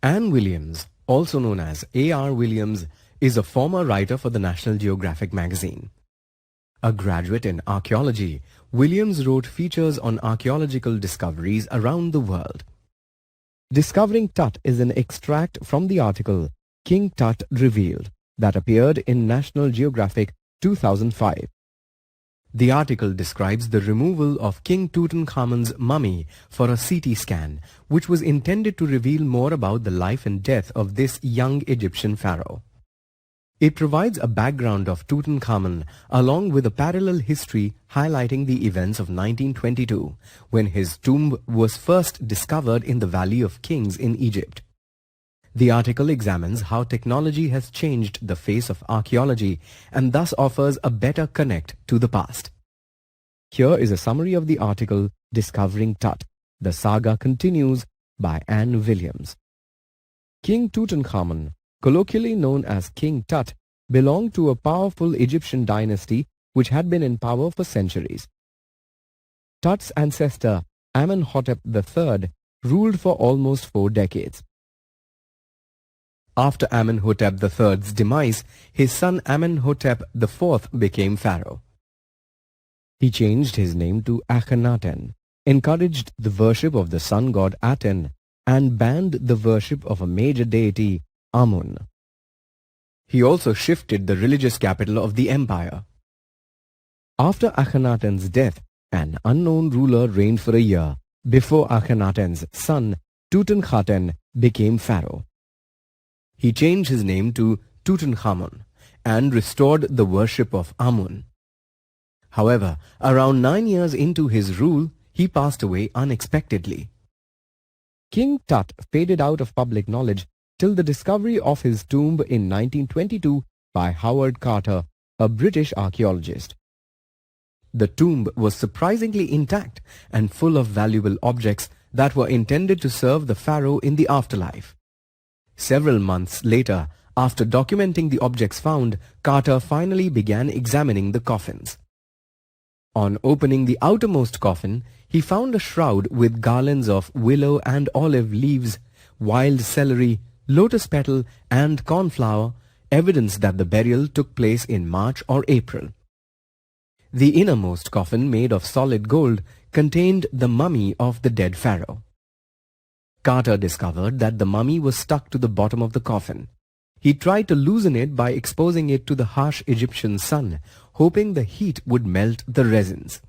Anne Williams, also known as A.R. Williams, is a former writer for the National Geographic magazine. A graduate in archaeology, Williams wrote features on archaeological discoveries around the world. Discovering Tut is an extract from the article King Tut Revealed that appeared in National Geographic 2005. The article describes the removal of King Tutankhamun's mummy for a CT scan, which was intended to reveal more about the life and death of this young Egyptian pharaoh. It provides a background of Tutankhamun along with a parallel history highlighting the events of 1922, when his tomb was first discovered in the Valley of Kings in Egypt. The article examines how technology has changed the face of archaeology and thus offers a better connect to the past. Here is a summary of the article Discovering Tut. The Saga Continues by Anne Williams. King Tutankhamun, colloquially known as King Tut, belonged to a powerful Egyptian dynasty which had been in power for centuries. Tut's ancestor, Amenhotep III, ruled for almost 4 decades. After Amenhotep III's demise, his son Amenhotep IV became pharaoh. He changed his name to Akhenaten, encouraged the worship of the sun god Aten, and banned the worship of a major deity, Amun. He also shifted the religious capital of the empire. After Akhenaten's death, an unknown ruler reigned for a year before Akhenaten's son, Tutankhaten, became pharaoh. He changed his name to Tutankhamun and restored the worship of Amun. However, around 9 years into his rule, he passed away unexpectedly. King Tut faded out of public knowledge till the discovery of his tomb in 1922 by Howard Carter, a British archaeologist. The tomb was surprisingly intact and full of valuable objects that were intended to serve the pharaoh in the afterlife. Several months later, after documenting the objects found, Carter finally began examining the coffins. On opening the outermost coffin, he found a shroud with garlands of willow and olive leaves, wild celery, lotus petal and cornflower, evidence that the burial took place in March or April. The innermost coffin, made of solid gold, contained the mummy of the dead pharaoh. Carter discovered that the mummy was stuck to the bottom of the coffin. He tried to loosen it by exposing it to the harsh Egyptian sun, hoping the heat would melt the resins.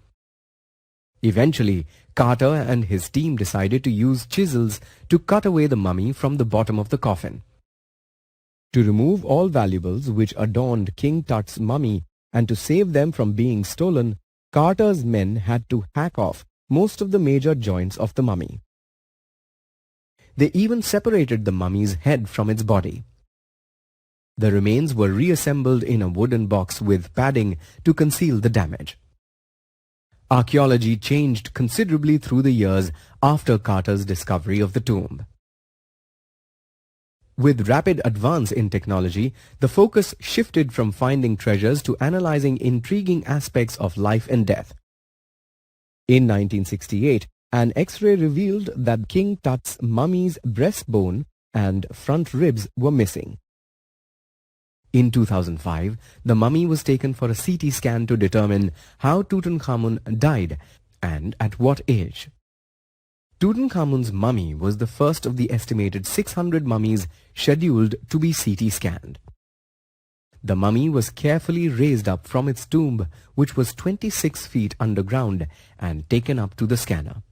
Eventually, Carter and his team decided to use chisels to cut away the mummy from the bottom of the coffin. To remove all valuables which adorned King Tut's mummy and to save them from being stolen, Carter's men had to hack off most of the major joints of the mummy. They even separated the mummy's head from its body. The remains were reassembled in a wooden box with padding to conceal the damage. Archaeology changed considerably through the years after Carter's discovery of the tomb. With rapid advance in technology, the focus shifted from finding treasures to analyzing intriguing aspects of life and death. In 1968, an X-ray revealed that King Tut's mummy's breastbone and front ribs were missing. In 2005, the mummy was taken for a CT scan to determine how Tutankhamun died and at what age. Tutankhamun's mummy was the first of the estimated 600 mummies scheduled to be CT scanned. The mummy was carefully raised up from its tomb, which was 26 feet underground, and taken up to the scanner.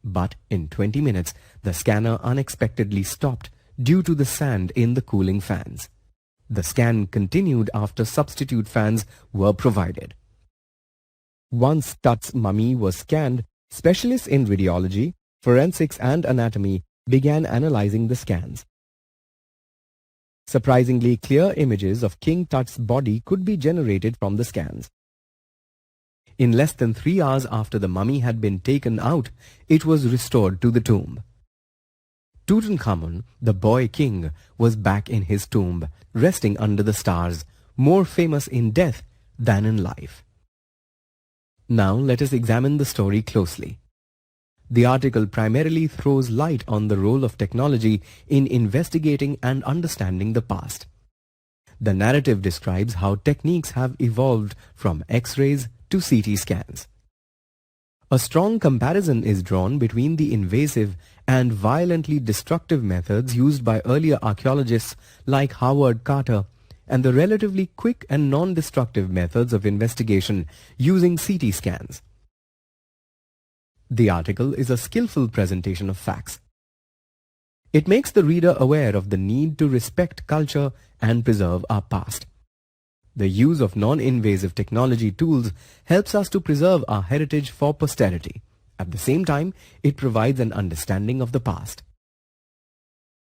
But in 20 minutes, the scanner unexpectedly stopped due to the sand in the cooling fans. The scan continued after substitute fans were provided. Once Tut's mummy was scanned, specialists in radiology, forensics and anatomy began analyzing the scans. Surprisingly clear images of King Tut's body could be generated from the scans. In less than 3 hours after the mummy had been taken out, it was restored to the tomb. Tutankhamun, the boy king, was back in his tomb, resting under the stars, more famous in death than in life. Now let us examine the story closely. The article primarily throws light on the role of technology in investigating and understanding the past. The narrative describes how techniques have evolved from X-rays to CT scans. A strong comparison is drawn between the invasive and violently destructive methods used by earlier archaeologists like Howard Carter and the relatively quick and non-destructive methods of investigation using CT scans. The article is a skillful presentation of facts. It makes the reader aware of the need to respect culture and preserve our past. The use of non-invasive technology tools helps us to preserve our heritage for posterity. At the same time, it provides an understanding of the past.